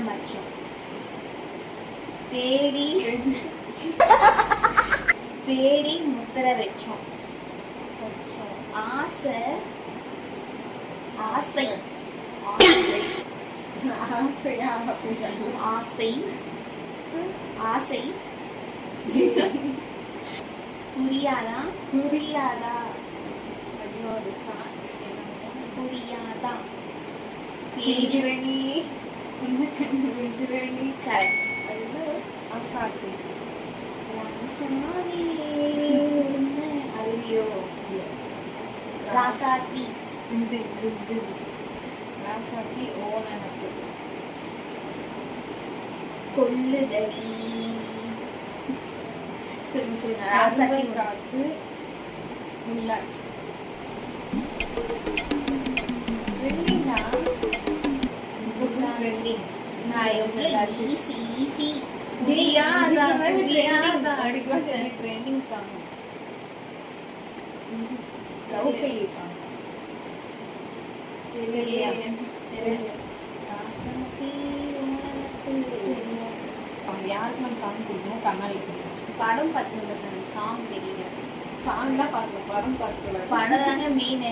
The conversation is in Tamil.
மச்சம். தேடி தேடி முத்திர வச்சோம். ஆசை ஆசை ஆசை ஆசை புரியாதா புரியாதா புரியாதா தேஜிரணி உன்னை கண்டு வெஞ்சிரணி கரெக்ட். ஆசாத்தி ராசாவே உன்னை அறிவியோ ராசாத்தி துண்டு துண்டு ராசாத்தி ஓனனக்கு கொல்லுதடி. சொல்லுங்க சொல்லுங்க. ராசாத்தி ராசாத்தி காத்து உள்ளாச்சு ட்ரெண்டிங்கா ட்ரெண்டிங் நான் எவ்வளவு ஈஸி ஈஸி புரியாதா புரியாதா ட்ரெண்டிங் சாங் லவ் ஃபெயிலி சாங் தெரியலையா? ராசாத்தி ஓனனக்கு யாருக்கு நம்ம சாங் பிடிக்குமோ கண்ணாடி சொல்லுவோம் படம் பார்த்து சாங் தெரியல. சாங் தான் பார்க்கணும் படம் பார்க்கக்கூடாது படம் தாங்க மெயின்.